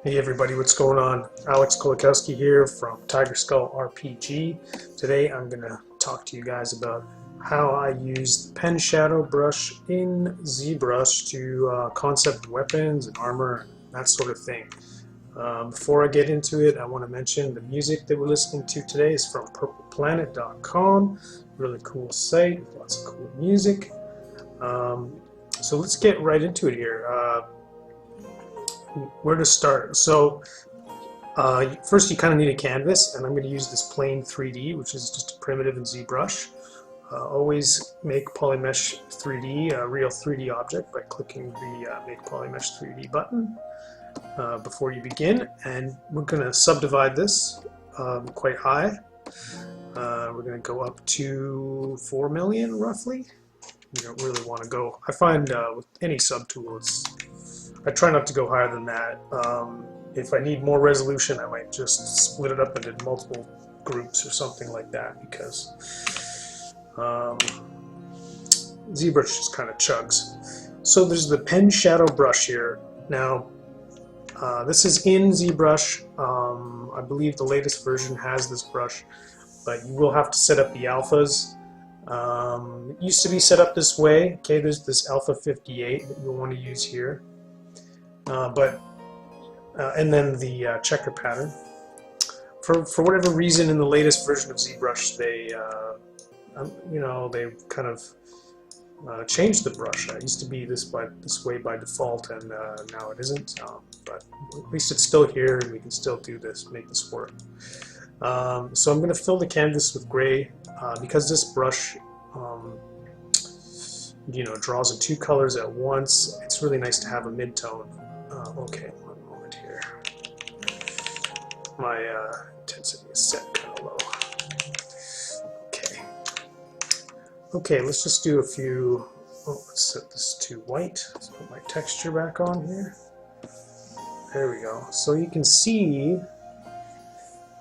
Hey everybody, what's going on? Alex Kolakowski here from Tiger Skull RPG. Today I'm going to talk to you guys about how I use the pen shadow brush in Zbrush to concept weapons and armor and that sort of thing. Before I get into it, I want to mention the music that we're listening to today is from purpleplanet.com. Really cool site, lots of cool music. So let's get right into it here. Where to start? So first you kind of need a canvas, and I'm going to use this plain 3D, which is just a primitive in ZBrush. Always make Polymesh 3D a real 3D object by clicking the Make Polymesh 3D button before you begin, and we're going to subdivide this quite high. We're going to go up to 4 million roughly. You don't really want to go, I find with any subtool, I try not to go higher than that. If I need more resolution, I might just split it up into multiple groups or something like that, because ZBrush just kind of chugs. So there's the pen shadow brush here. Now, this is in ZBrush. I believe the latest version has this brush, but you will have to set up the alphas. It used to be set up this way. Okay, there's this alpha 58 that you'll want to use here. And then the checker pattern. For whatever reason, in the latest version of ZBrush, they kind of changed the brush. It used to be this way by default, and now it isn't. But at least it's still here, and we can still do this, make this work. So I'm going to fill the canvas with gray because this brush, draws in two colors at once. It's really nice to have a mid-tone. Okay, one moment here. My intensity is set kind of low. Okay, let's just do a few. Let's set this to white. Let's put my texture back on here. There we go. So you can see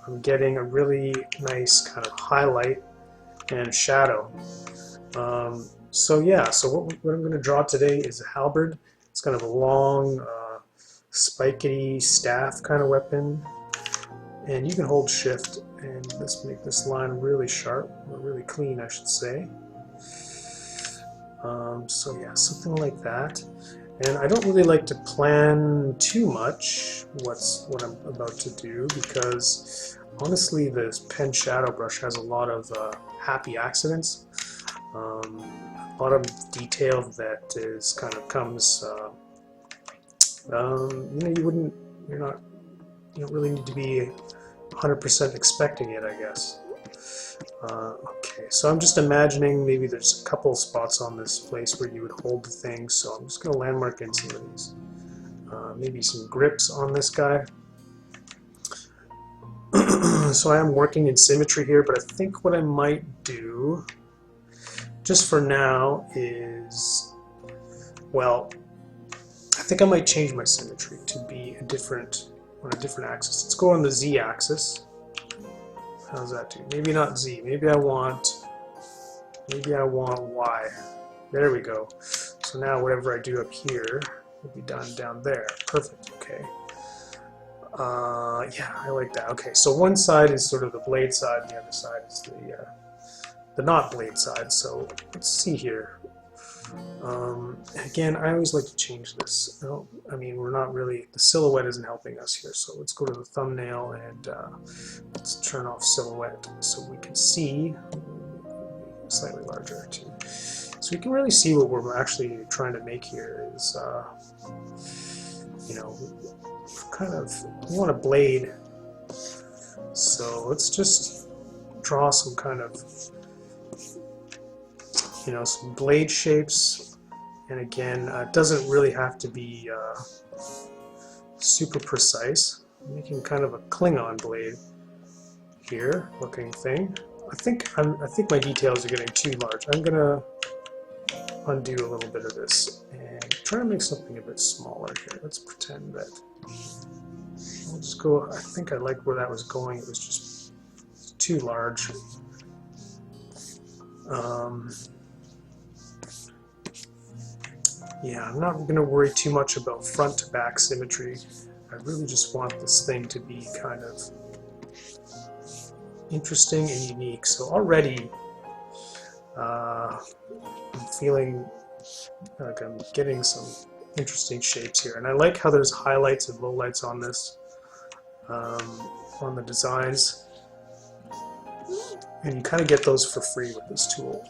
I'm getting a really nice kind of highlight and shadow. So what I'm going to draw today is a halberd. It's kind of a long, spikety staff kind of weapon, and you can hold shift and let's make this line really sharp, or really clean I should say. So yeah, something like that. And I don't really like to plan too much what I'm about to do, because honestly this pen shadow brush has a lot of happy accidents, a lot of detail that is kind of comes you don't really need to be 100% expecting it, I guess. Okay, so I'm just imagining maybe there's a couple spots on this place where you would hold the thing, so I'm just going to landmark in some of these. Maybe some grips on this guy. So I am working in symmetry here, but I think what I might do, just for now, is, well, I think I might change my symmetry to be on a different axis. Let's go on the Z axis. How's that do? Maybe not Z. Maybe I want Y. There we go. So now whatever I do up here will be done down there. Perfect. Okay. Yeah, I like that. Okay, so one side is sort of the blade side, and the other side is the not blade side. So let's see here. Again, I always like to change this. No, I mean, we're not really, the silhouette isn't helping us here, so let's go to the thumbnail and let's turn off silhouette so we can see, slightly larger too, so we can really see what we're actually trying to make here is, kind of, we want a blade, so let's just draw some kind of, some blade shapes, and again, it doesn't really have to be super precise. I'm making kind of a Klingon blade here, looking thing. I think my details are getting too large. I'm gonna undo a little bit of this and try to make something a bit smaller here. Let's pretend that I'll just go. I think I like where that was going. It was just too large. Yeah, I'm not going to worry too much about front to back symmetry. I really just want this thing to be kind of interesting and unique. So already I'm feeling like I'm getting some interesting shapes here, and I like how there's highlights and lowlights on this, on the designs, and you kind of get those for free with this tool.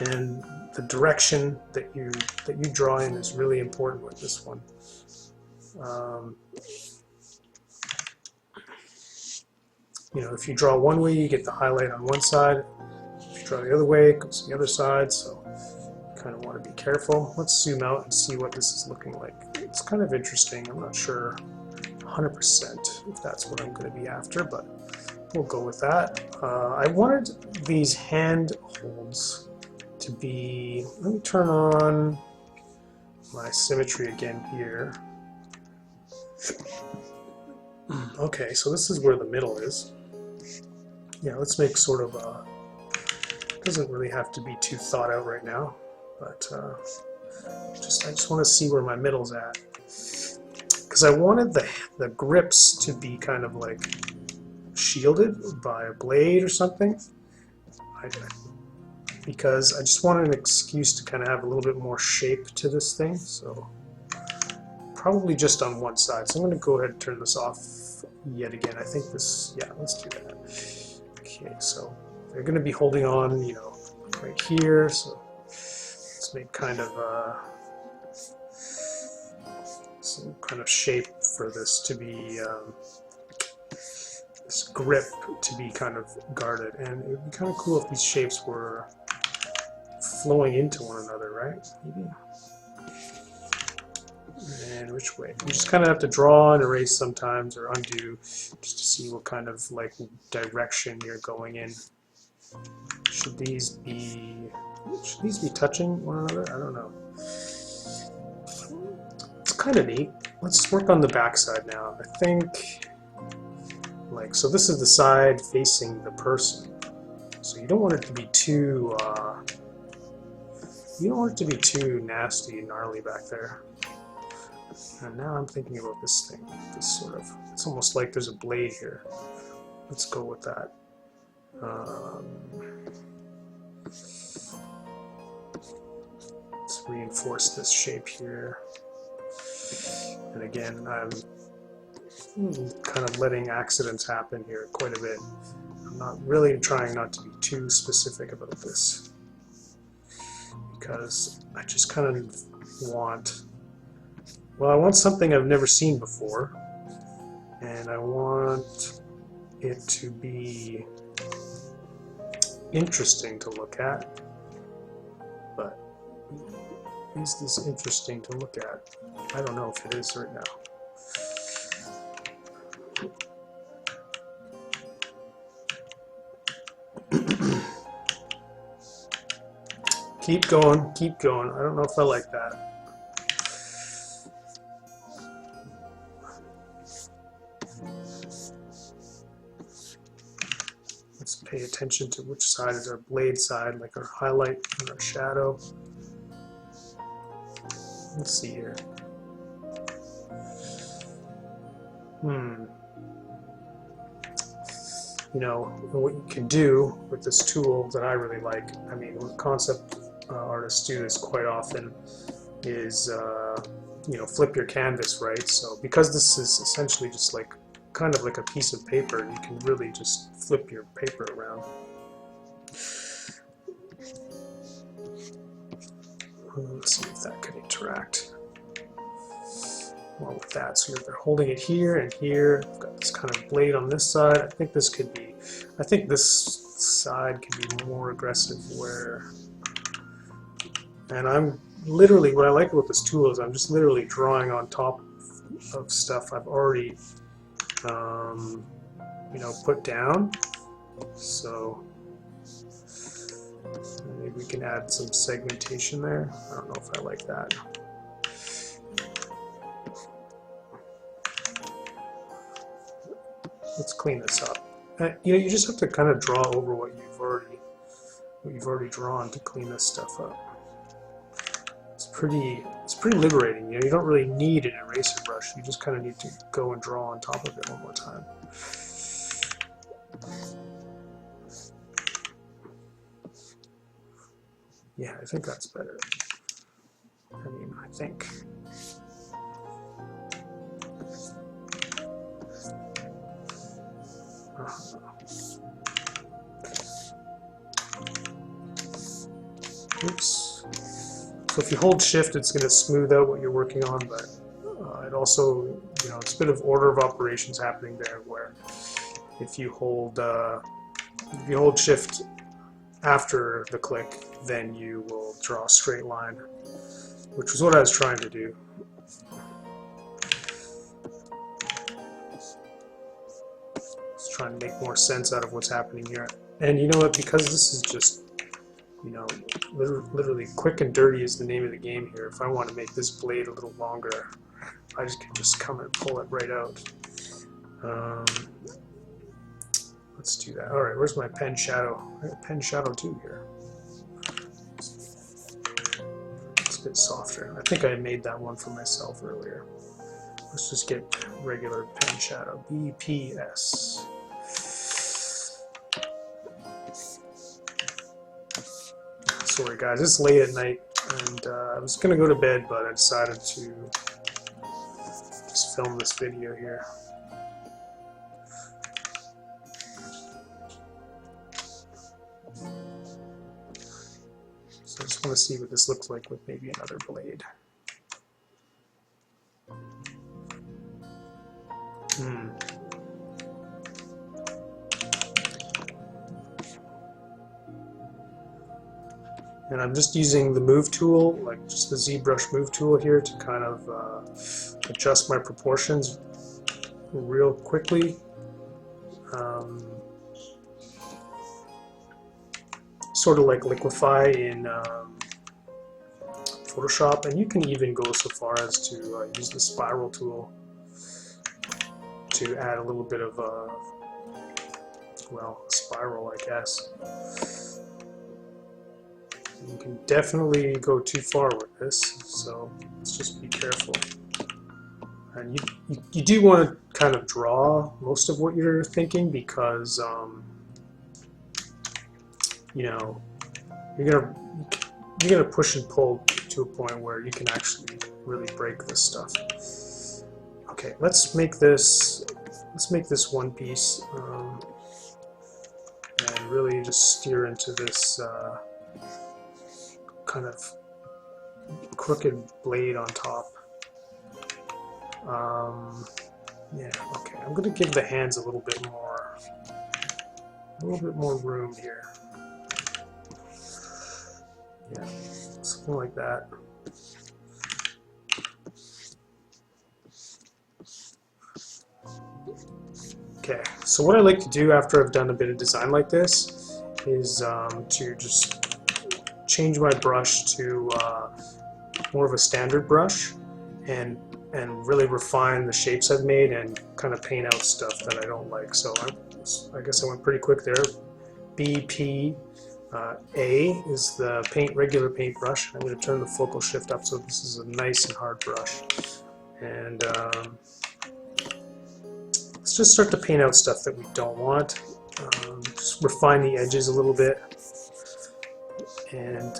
And the direction that you draw in is really important with this one. You know, if you draw one way, you get the highlight on one side. If you draw the other way, it goes to the other side. So you kind of want to be careful. Let's zoom out and see what this is looking like. It's kind of interesting. I'm not sure 100% if that's what I'm going to be after, but we'll go with that. I wanted these hand holds to be, let me turn on my symmetry again here. Okay, so this is where the middle is. Yeah, let's make sort of a, doesn't really have to be too thought out right now, but I just want to see where my middle's at, because I wanted the grips to be kind of like shielded by a blade or something, because I just wanted an excuse to kind of have a little bit more shape to this thing. So probably just on one side. So I'm going to go ahead and turn this off yet again. I think this, yeah, let's do that. Okay, so they're going to be holding on, you know, right here. So let's make kind of some kind of shape for this to be, this grip to be kind of guarded. And it would be kind of cool if these shapes were flowing into one another, right? Maybe. And which way? You just kind of have to draw and erase sometimes, or undo, just to see what kind of like direction you're going in. Should these be touching one another? I don't know. It's kind of neat. Let's work on the back side now. I think, like, so this is the side facing the person. So you don't want it to be too, nasty and gnarly back there. And now I'm thinking about this thing, this sort of, it's almost like there's a blade here. Let's go with that. Let's reinforce this shape here. And again, I'm kind of letting accidents happen here quite a bit. I'm not really trying not to be too specific about this, because I just kind of want, well, I want something I've never seen before, and I want it to be interesting to look at. But is this interesting to look at? I don't know if it is right now. Keep going, keep going. I don't know if I like that. Let's pay attention to which side is our blade side, like our highlight and our shadow. Let's see here. You know, what you can do with this tool that I really like, I mean, what concept artists do this quite often is, you know, flip your canvas, right? So because this is essentially just like kind of like a piece of paper, you can really just flip your paper around. Let's see if that could interact well with that. So they're holding it here and here. I've got this kind of blade on this side. I think this could be, I think this side could be more aggressive where, and I'm literally, what I like about this tool is I'm just literally drawing on top of stuff I've already you know, put down. So maybe we can add some segmentation there. I don't know if I like that. Let's clean this up. You know, you just have to kind of draw over what you've already drawn to clean this stuff up. Let's it's pretty liberating. You know, you don't really need an eraser brush. You just kind of need to go and draw on top of it one more time. Yeah, I think that's better. I mean, I think. Oops. So if you hold shift, it's going to smooth out what you're working on, but it also, you know, it's a bit of order of operations happening there, where if you hold shift after the click, then you will draw a straight line, which is what I was trying to do. Just trying to make more sense out of what's happening here. And you know what, because this is just, you know, literally quick and dirty is the name of the game here. If I want to make this blade a little longer, I just can just come and pull it right out. Let's do that. Alright, where's my pen shadow? I have pen shadow 2 here. It's a bit softer. I think I made that one for myself earlier. Let's just get regular pen shadow. BPS. Sorry guys, it's late at night, and I was going to go to bed, but I decided to just film this video here. So I just want to see what this looks like with maybe another blade. And I'm just using the move tool, like just the Zbrush move tool here, to kind of adjust my proportions real quickly. Sort of like liquefy in Photoshop, and you can even go so far as to use the spiral tool to add a little bit of well, a spiral, I guess. You can definitely go too far with this, so let's just be careful. And you do want to kind of draw most of what you're thinking, because you know, you're gonna push and pull to a point where you can actually really break this stuff. Okay, let's make this one piece, and really just steer into this kind of crooked blade on top. Yeah, okay. I'm gonna give the hands a little bit more room here. Yeah, something like that. Okay, so what I like to do after I've done a bit of design like this is to just change my brush to more of a standard brush, and really refine the shapes I've made, and kind of paint out stuff that I don't like. So I guess I went pretty quick there. BP A is the regular paint brush. I'm going to turn the focal shift up so this is a nice and hard brush. And let's just start to paint out stuff that we don't want. Just refine the edges a little bit, and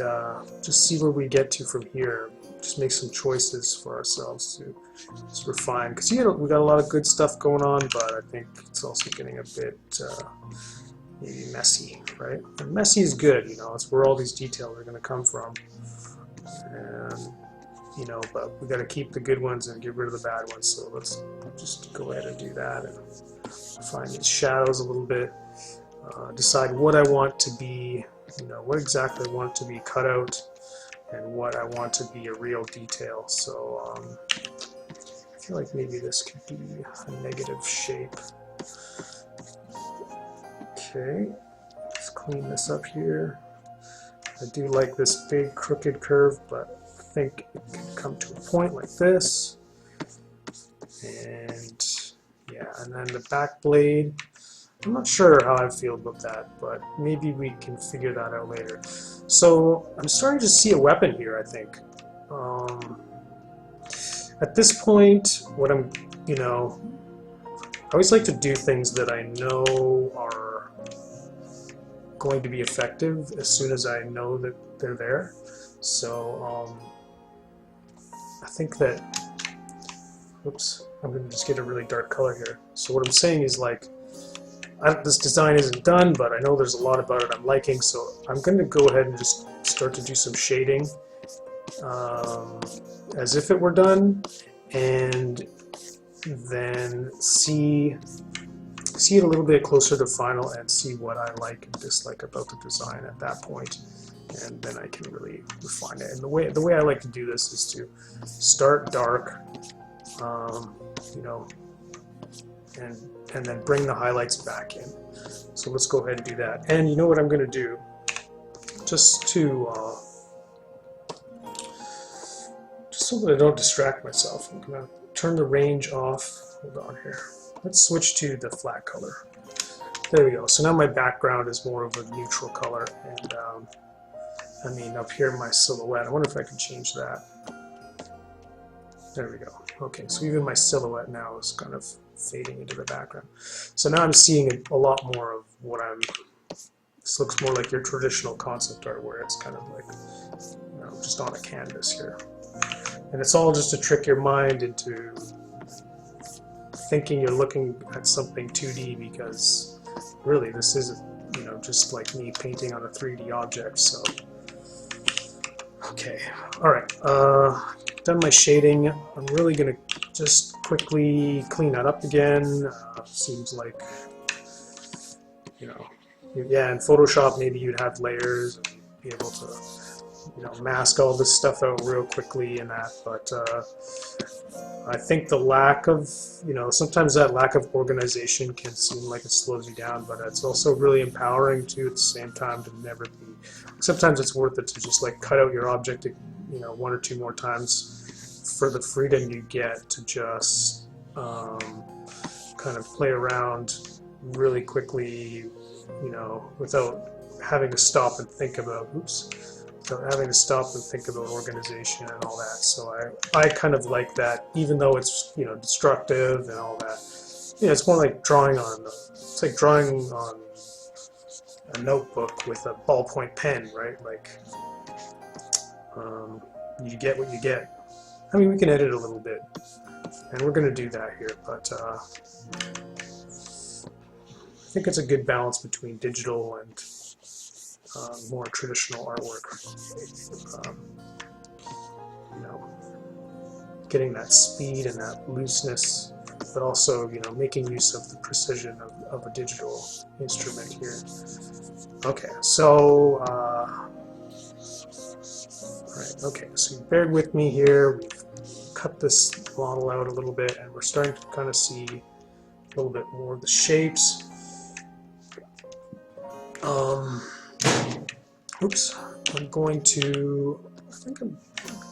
just see where we get to from here. Just make some choices for ourselves to just refine, because we got a lot of good stuff going on, but I think it's also getting a bit maybe messy, right? And messy is good, you know. It's where all these details are going to come from, and you know. But we got to keep the good ones and get rid of the bad ones. So let's just go ahead and do that, and refine these shadows a little bit. Decide what I want to be, you know, what exactly I want to be cut out, and what I want to be a real detail. So I feel like maybe this could be a negative shape. Okay, let's clean this up here. I do like this big crooked curve, but I think it can come to a point like this. And yeah, and then the back blade, I'm not sure how I feel about that, but maybe we can figure that out later. So I'm starting to see a weapon here, I think. At this point, what I'm, I always like to do things that I know are going to be effective as soon as I know that they're there. So I think that, oops, I'm going to just get a really dark color here. So what I'm saying is, like, this design isn't done, but I know there's a lot about it I'm liking, so I'm going to go ahead and just start to do some shading as if it were done, and then see it a little bit closer to final and see what I like and dislike about the design at that point, and then I can really refine it. And the way I like to do this is to start dark, and then bring the highlights back in. So let's go ahead and do that. And you know what I'm going to do, just so that I don't distract myself, I'm going to turn the range off. Hold on here. Let's switch to the flat color. There we go. So now my background is more of a neutral color, and I mean up here my silhouette. I wonder if I can change that. There we go. Okay, so even my silhouette now is kind of fading into the background. So now I'm seeing a lot more of what this looks more like your traditional concept art, where it's kind of like, just on a canvas here. And it's all just to trick your mind into thinking you're looking at something 2D, because really this isn't, just like me painting on a 3D object. So, okay, all right, done my shading. I'm really gonna just quickly clean that up again. Seems like, yeah, in Photoshop maybe you'd have layers and be able to, mask all this stuff out real quickly and that, but I think the lack of, sometimes that lack of organization can seem like it slows you down, but it's also really empowering too at the same time to never be, sometimes it's worth it to just like cut out your object, one or two more times for the freedom you get to just kind of play around really quickly, without having to stop and think about, organization and all that. So I kind of like that, even though it's, destructive and all that. It's more like drawing on, it's like drawing on a notebook with a ballpoint pen, right? Like, you get what you get. I mean, we can edit a little bit, and we're going to do that here, but I think it's a good balance between digital and more traditional artwork. Getting that speed and that looseness, but also, making use of the precision of a digital instrument here. Okay, so, alright, okay, so bear with me here. We've cut this model out a little bit, and we're starting to kind of see a little bit more of the shapes. Oops, I'm going to, I think I'm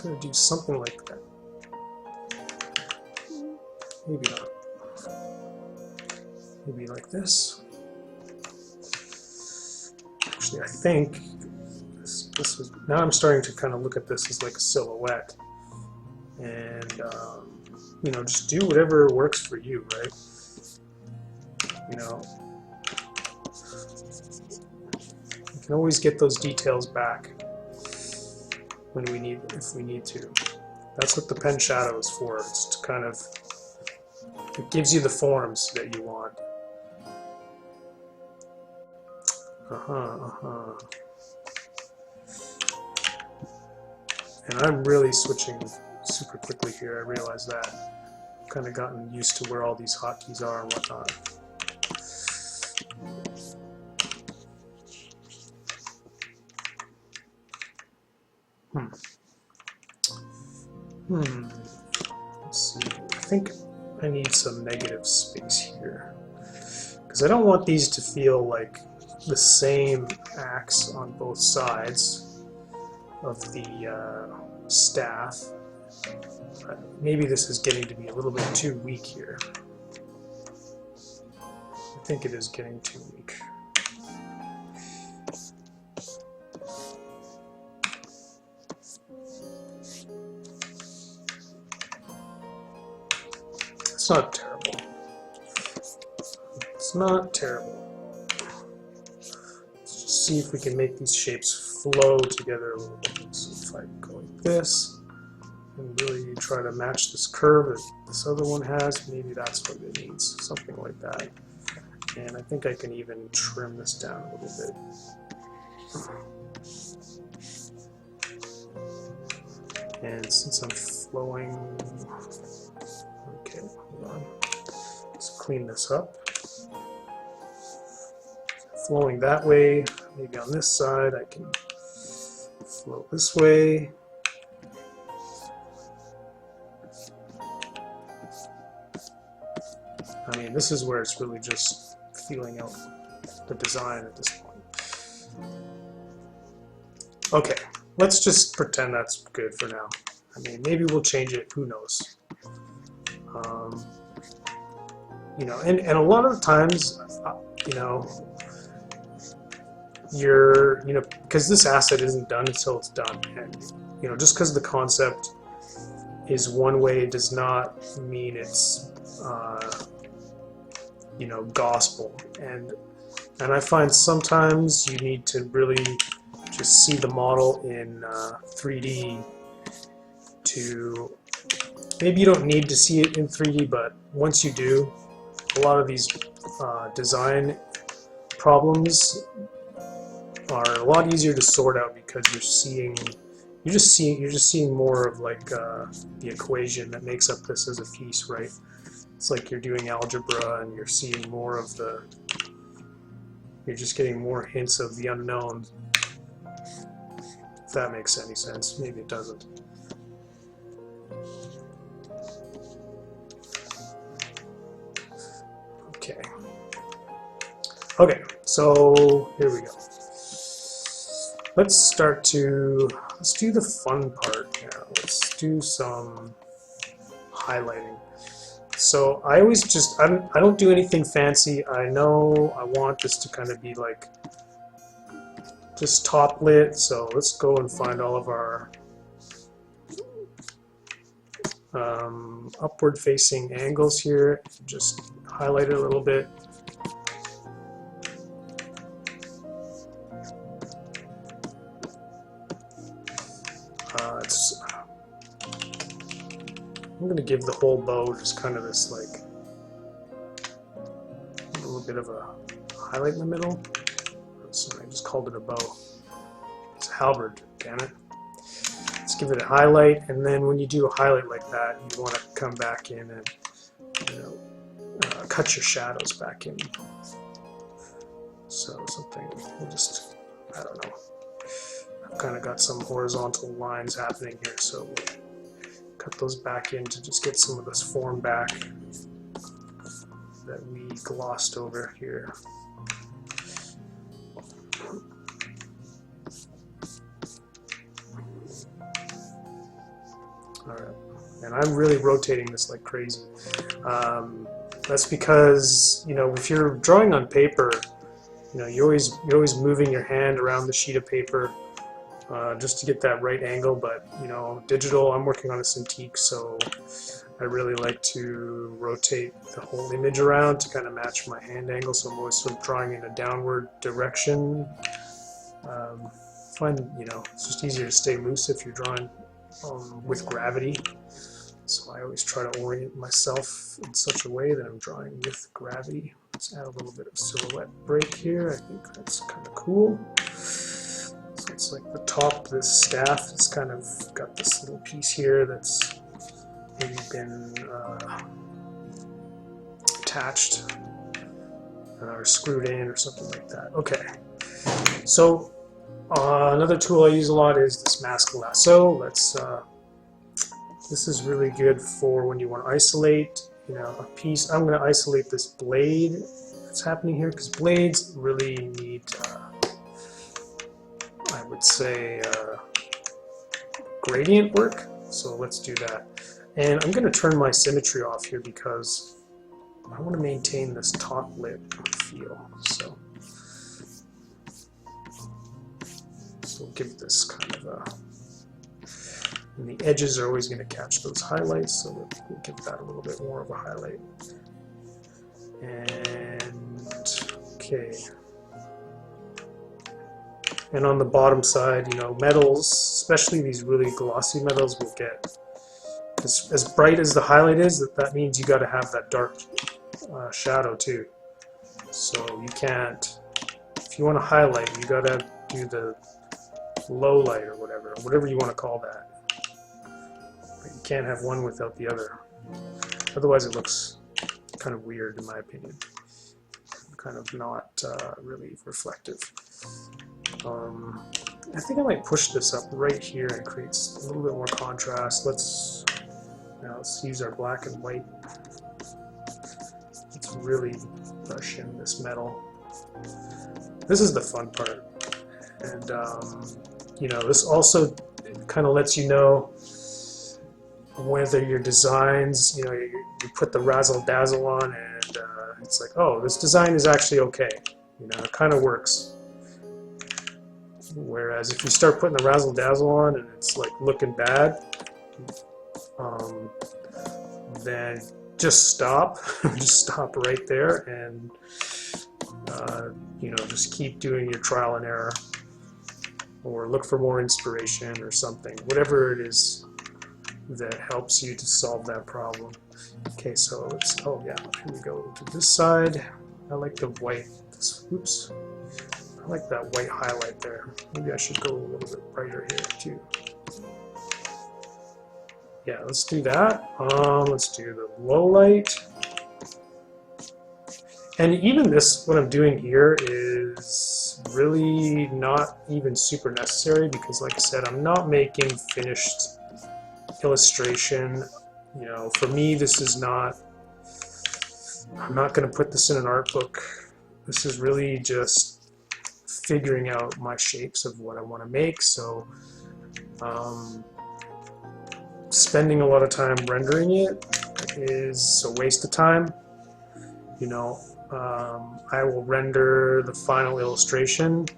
going to do something like that. Maybe not. Maybe like this. Actually, I think this was, now I'm starting to kind of look at this as like a silhouette. And, just do whatever works for you, right? You can always get those details back when we need, if we need to. That's what the pen shadow is for. It's to kind of, it gives you the forms that you want. And I'm really switching super quickly here. I realize that. I've kind of gotten used to where all these hotkeys are and whatnot. Let's see. I think I need some negative space here, because I don't want these to feel like the same axe on both sides of the staff. Maybe this is getting to be a little bit too weak here. I think it is getting too weak. It's not terrible. It's not terrible. Let's just see if we can make these shapes flow together a little bit. So if I go like this and really try to match this curve that this other one has, maybe that's what it needs, something like that. And I think I can even trim this down a little bit. And since I'm flowing, okay, hold on. Let's clean this up. Flowing that way, maybe on this side I can flow this way. I mean, this is where it's really just feeling out the design at this point. Okay, let's just pretend that's good for now. I mean, maybe we'll change it, who knows. You know, and a lot of the times, you know, because this asset isn't done until it's done. And, you know, just because the concept is one way does not mean it's, you know, gospel. And I find sometimes you need to really just see the model in 3D to, maybe you don't need to see it in 3D, but once you do, a lot of these design problems are a lot easier to sort out because you're just seeing more of like the equation that makes up this as a piece, right? It's like you're doing algebra and you're seeing more of you're just getting more hints of the unknown. If that makes any sense. Maybe it doesn't. Okay. Okay, so here we go. Let's do the fun part now. Let's do some highlighting. So I always just, I don't do anything fancy. I know I want this to kind of be like just top lit. So let's go and find all of our upward facing angles here. Just highlight it a little bit. I'm going to give the whole bow just kind of this like a little bit of a highlight in the middle. So I just called it a bow. It's a halberd, damn it. Let's give it a highlight, and then when you do a highlight like that, you want to come back in and, you know, cut your shadows back in. So something, we'll just, I don't know. I've kind of got some horizontal lines happening here, so we'll cut those back in to just get some of this form back that we glossed over here. Alright, and I'm really rotating this like crazy. That's because, you know, if you're drawing on paper, you know, you're always moving your hand around the sheet of paper just to get that right angle. But, you know, digital, I'm working on a Cintiq, so I really like to rotate the whole image around to kind of match my hand angle. So I'm always sort of drawing in a downward direction. Find, you know, it's just easier to stay loose if you're drawing with gravity. So I always try to orient myself in such a way that I'm drawing with gravity. Let's add a little bit of silhouette break here. I think that's kind of cool. So it's like the top of this staff has kind of got this little piece here that's maybe been attached or screwed in or something like that. Okay, so another tool I use a lot is this mask lasso. Let's. This is really good for when you want to isolate, you know, a piece. I'm going to isolate this blade that's happening here because blades really need, I would say, gradient work. So let's do that. And I'm going to turn my symmetry off here because I want to maintain this top lit feel. So we'll give this kind of a And the edges are always going to catch those highlights, so we'll give that a little bit more of a highlight. And okay. And on the bottom side, you know, metals, especially these really glossy metals, will get as bright as the highlight is. That means you got to have that dark shadow too. So you can't, if you want to highlight, you got to do the low light or whatever you want to call that. But you can't have one without the other. Otherwise it looks kind of weird in my opinion. Kind of not really reflective. I think I might push this up right here and create a little bit more contrast. Let's use our black and white. Let's really brush in this metal. This is the fun part. And you know, this also kind of lets you know whether your designs, you know, you put the razzle dazzle on and it's like, oh, this design is actually okay. You know, it kind of works. Whereas if you start putting the razzle dazzle on and it's like looking bad, then just stop. Just stop right there and you know, just keep doing your trial and error, or look for more inspiration or something, whatever it is that helps you to solve that problem. Okay, so let's, oh yeah, here we go to this side. I like the white, oops, I like that white highlight there. Maybe I should go a little bit brighter here too. Yeah, let's do that. Let's do the low light. And even this, what I'm doing here is really not even super necessary because, like I said, I'm not making finished illustration. You know, for me, this is not, I'm not going to put this in an art book. This is really just figuring out my shapes of what I want to make. So spending a lot of time rendering it is a waste of time. You know, I will render the final illustration. Did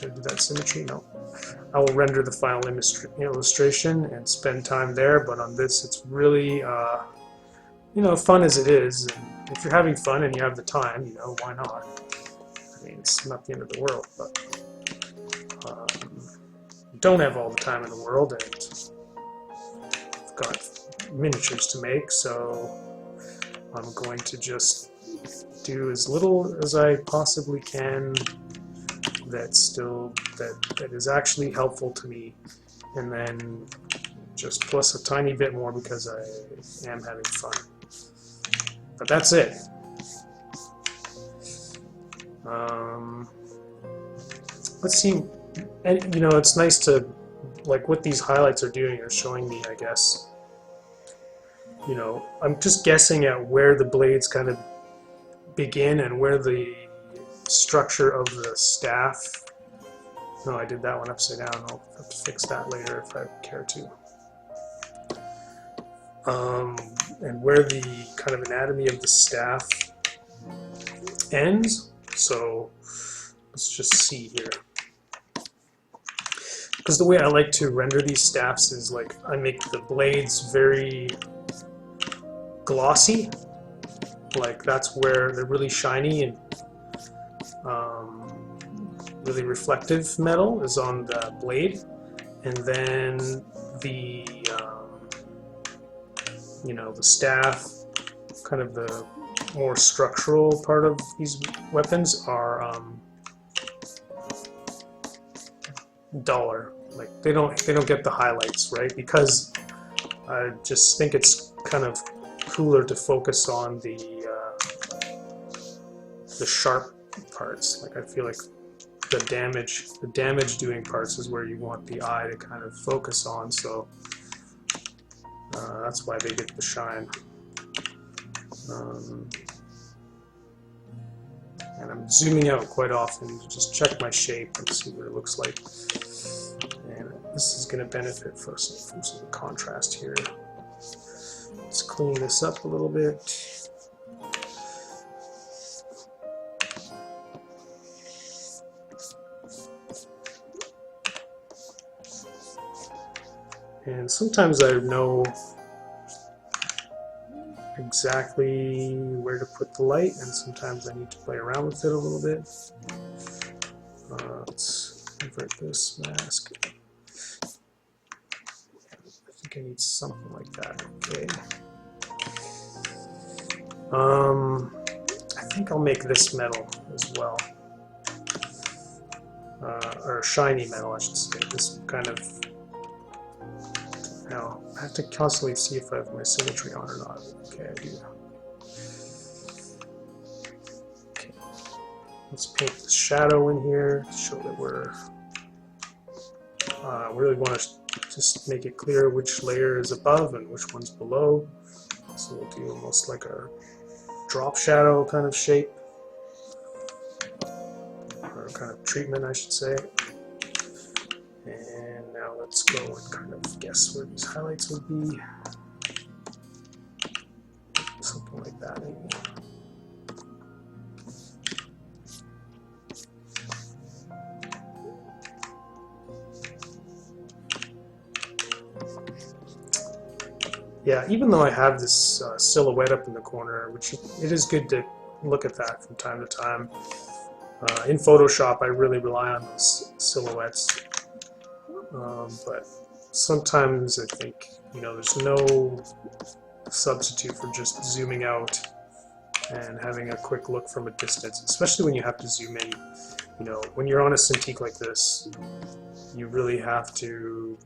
I do that symmetry? No. I will render the final illustration and spend time there, but on this it's really, you know, fun as it is. And if you're having fun and you have the time, you know, why not? I mean, it's not the end of the world, but don't have all the time in the world, and I've got miniatures to make, so I'm going to just do as little as I possibly can that is actually helpful to me, and then just plus a tiny bit more because I am having fun. But that's it. Let's see, and you know, it's nice to, like, what these highlights are doing are showing me, I guess, you know, I'm just guessing at where the blades kind of begin and where the structure of the staff. No, I did that one upside down. I'll have to fix that later if I care to. And where the kind of anatomy of the staff ends. So let's just see here. Because the way I like to render these staffs is, like, I make the blades very glossy. Like, that's where they're really shiny, and really reflective metal is on the blade, and then the you know, the staff, kind of the more structural part of these weapons are duller. Like, they don't get the highlights, right? Because I just think it's kind of cooler to focus on the sharp parts. Like, I feel like the damage doing parts is where you want the eye to kind of focus on, so that's why they get the shine. And I'm zooming out quite often to just check my shape and see what it looks like. And this is going to benefit from some contrast here. Let's clean this up a little bit. sometimes I know exactly where to put the light, and sometimes I need to play around with it a little bit. Let's invert this mask. I think I need something like that. Okay. I think I'll make this metal as well. Or shiny metal, I should say. This kind of... Now, I have to constantly see if I have my symmetry on or not. Okay, I do. Okay. Let's paint the shadow in here to show that we're... we really want to just make it clear which layer is above and which one's below. So we'll do almost like a drop shadow kind of shape. Or kind of treatment, I should say. And now let's go and kind of guess where these highlights would be. Something like that, maybe. Yeah, even though I have this silhouette up in the corner, which it is good to look at that from time to time. In Photoshop, I really rely on those silhouettes, but sometimes I think, you know, there's no substitute for just zooming out and having a quick look from a distance, especially when you have to zoom in. You know, when you're on a Cintiq like this, you really have to,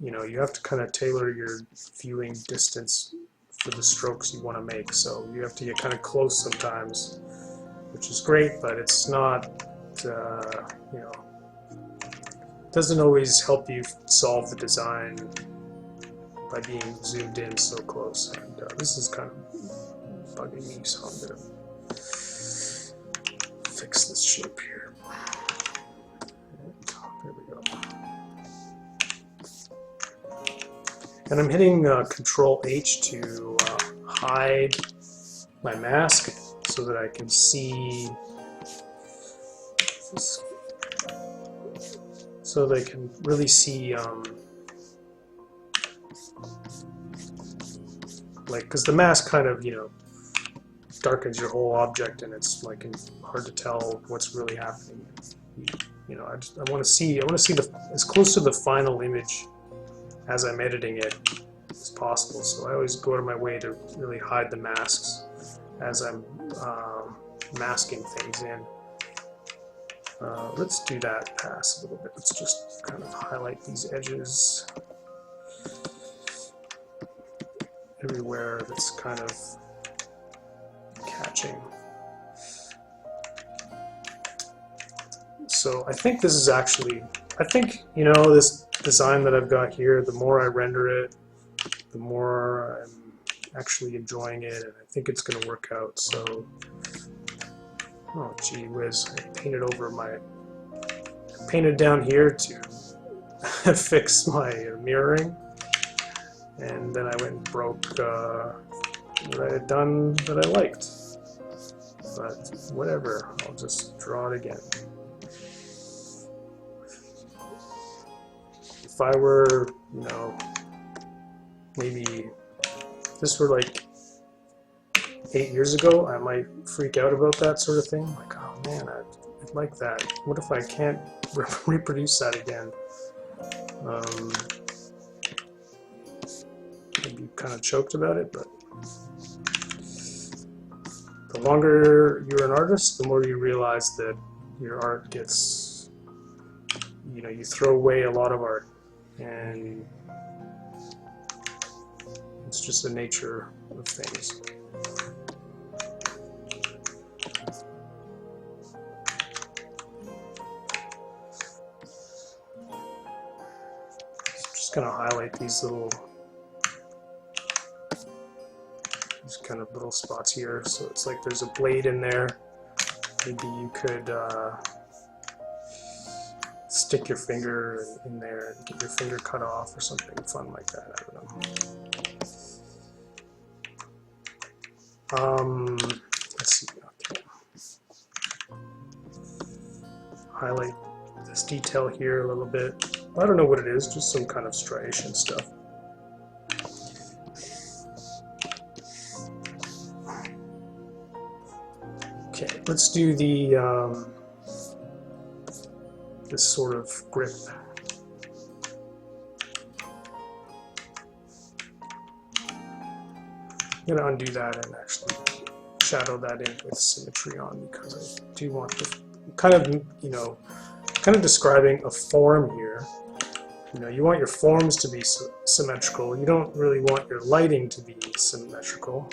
you know, you have to kind of tailor your viewing distance for the strokes you want to make. So you have to get kind of close sometimes, which is great, but it's not, you know, doesn't always help you solve the design by being zoomed in so close. And this is kind of bugging me, so I'm going to fix this shape here. There we go. And I'm hitting Control H to hide my mask so that I can see this, so they can really see like, because the mask kind of, you know, darkens your whole object, and it's like hard to tell what's really happening. You know, I want to see as close to the final image as I'm editing it as possible. So I always go out of my way to really hide the masks as I'm masking things in. Let's do that pass a little bit. Let's just kind of highlight these edges everywhere that's kind of catching. So I think this is actually, I think, you know, this design that I've got here, the more I render it, the more I'm actually enjoying it, and I think it's going to work out. So, oh gee whiz, I painted down here to fix my mirroring, and then I went and broke what I had done that I liked. But whatever, I'll just draw it again. If I were, you know, maybe if this were like 8 years ago, I might freak out about that sort of thing. Like, oh man, I'd like that. What if I can't reproduce that again? I'd be kind of choked about it, but the longer you're an artist, the more you realize that your art gets, you know, you throw away a lot of art, and it's just the nature of things. Just gonna highlight these kind of little spots here, so it's like there's a blade in there. Maybe you could stick your finger in there and get your finger cut off or something fun like that. I don't know. Let's see. Okay. Highlight this detail here a little bit. I don't know what it is, just some kind of striation stuff. Okay, let's do the this sort of grip. I'm going to undo that and actually shadow that in with symmetry on, because I do want to kind of describing a form here. You know, you want your forms to be symmetrical. You don't really want your lighting to be symmetrical.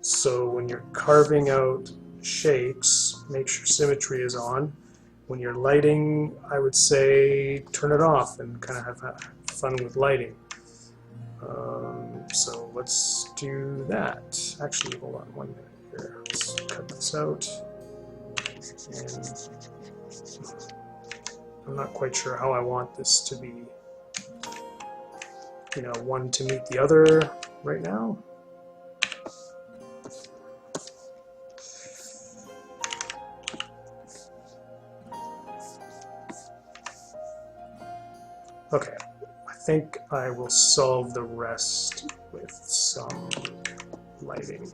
So when you're carving out shapes, make sure symmetry is on. When you're lighting, I would say turn it off and kind of have fun with lighting. So let's do that. Actually, hold on 1 minute here. Let's cut this out. And I'm not quite sure how I want this to be, you know, one to meet the other right now. Okay, I think I will solve the rest with some lighting.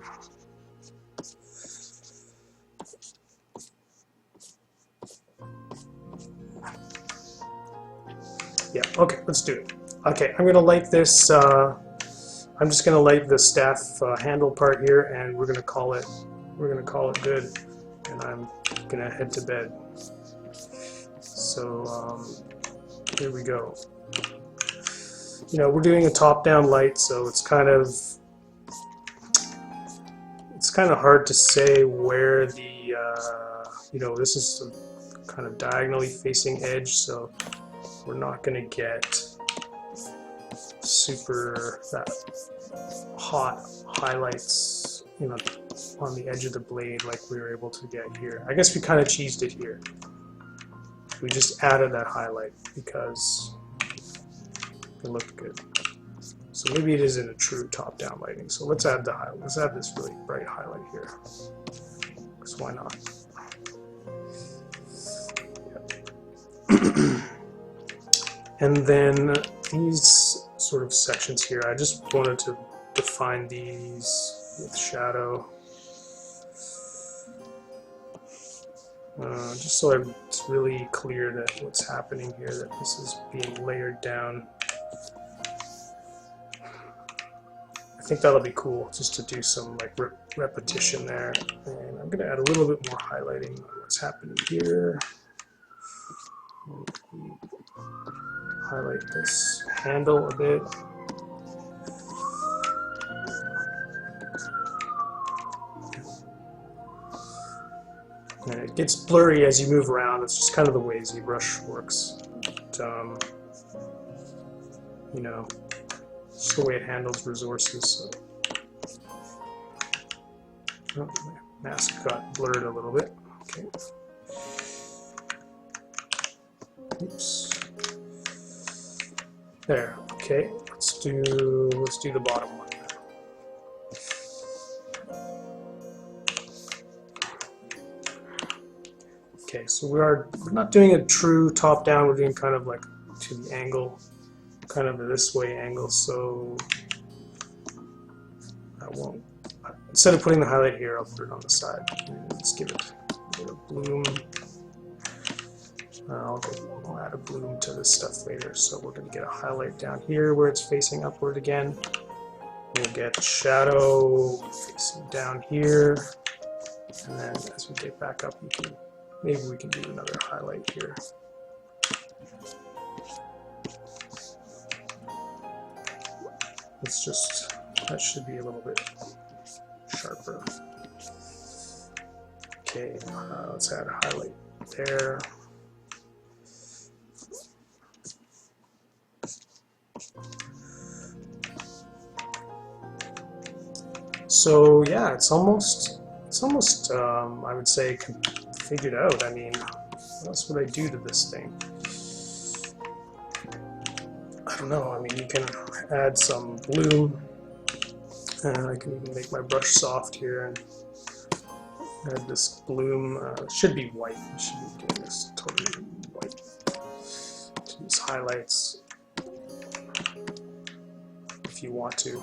Yeah, okay, let's do it. Okay, I'm gonna light this, I'm just gonna light the staff handle part here, and we're gonna call it good, and I'm gonna head to bed. So, here we go. You know, we're doing a top-down light, so it's kind of hard to say where the you know, this is a kind of diagonally facing edge, so we're not going to get super that hot highlights, you know, on the edge of the blade like we were able to get here. I guess we kind of cheesed it here. We just added that highlight because it looked good. So maybe it isn't a true top-down lighting. So let's add the highlight. Let's add this really bright highlight here. Because why not? Yeah. And then these sort of sections here, I just wanted to define these with shadow. Just so it's really clear that what's happening here, that this is being layered down. I think that'll be cool, just to do some like repetition there. And I'm going to add a little bit more highlighting on what's happening here. Highlight this handle a bit. And it gets blurry as you move around. It's just kind of the way Zbrush works. But, you know, it's just the way it handles resources. So. Oh, my mask got blurred a little bit. Okay. Oops. There. Okay. Let's do the bottom one. Okay, so we're not doing a true top down, we're doing kind of like to the angle, kind of a this way angle, so I won't, instead of putting the highlight here, I'll put it on the side. Let's give it a bit of bloom. I'll add a bloom to this stuff later, so we're going to get a highlight down here where it's facing upward again. We'll get shadow facing down here, and then as we get back up, maybe we can do another highlight here. It's just, that should be a little bit sharper. Okay, let's add a highlight there. So yeah, it's almost I would say figured out. I mean, what else would I do to this thing? I don't know. I mean, you can add some bloom, and I can even make my brush soft here and add this bloom. It should be white. I should be doing this totally white. use highlights if you want to,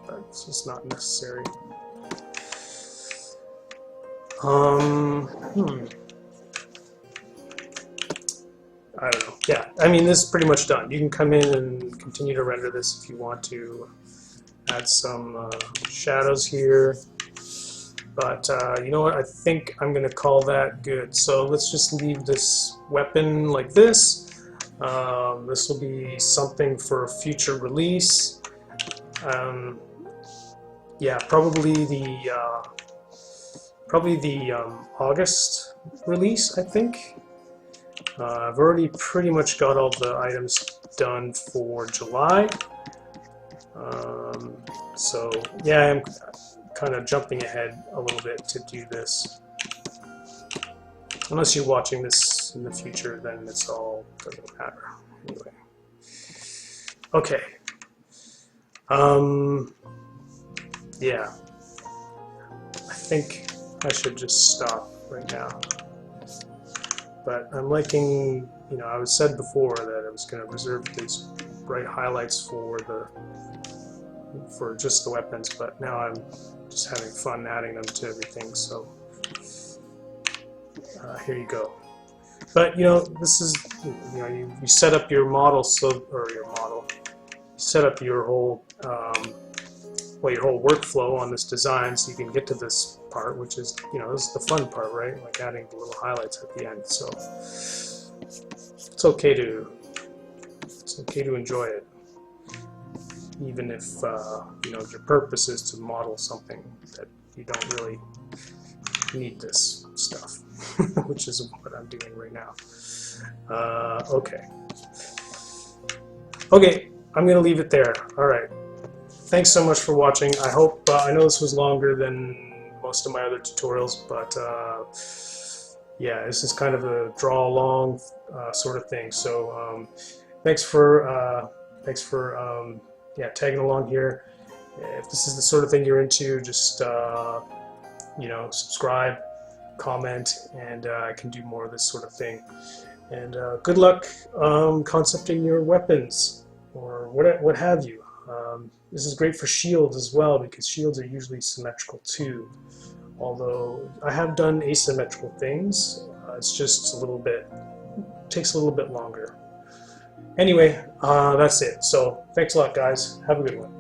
but it's just not necessary. I don't know. Yeah, I mean, this is pretty much done. You can come in and continue to render this if you want to. Add some shadows here. But you know what? I think I'm going to call that good. So let's just leave this weapon like this. This will be something for a future release. Yeah, probably the August release, I think. I've already pretty much got all the items done for July. So yeah, I'm kind of jumping ahead a little bit to do this. Unless you're watching this in the future, then it's all doesn't matter. Anyway. Okay. Yeah. I think I should just stop right now. But I'm liking, you know, I said before that I was going to reserve these bright highlights for just the weapons, but now I'm just having fun adding them to everything. So here you go. But you know, this is, you know, you set up your model, you set up your whole your whole workflow on this design, so you can get to this part, which is, you know, this is the fun part, right? Like adding the little highlights at the end. So it's okay to enjoy it, even if you know, your purpose is to model something that you don't really need this stuff, which is what I'm doing right now. Okay, I'm gonna leave it there. All right. Thanks so much for watching. I hope, I know this was longer than most of my other tutorials, but yeah, this is kind of a draw along sort of thing. So thanks for yeah, tagging along here. If this is the sort of thing you're into, just you know, subscribe, comment, and I can do more of this sort of thing. And good luck concepting your weapons or what have you. This is great for shields as well, because shields are usually symmetrical too. Although I have done asymmetrical things, it's just takes a little bit longer. Anyway, that's it. So thanks a lot, guys. Have a good one.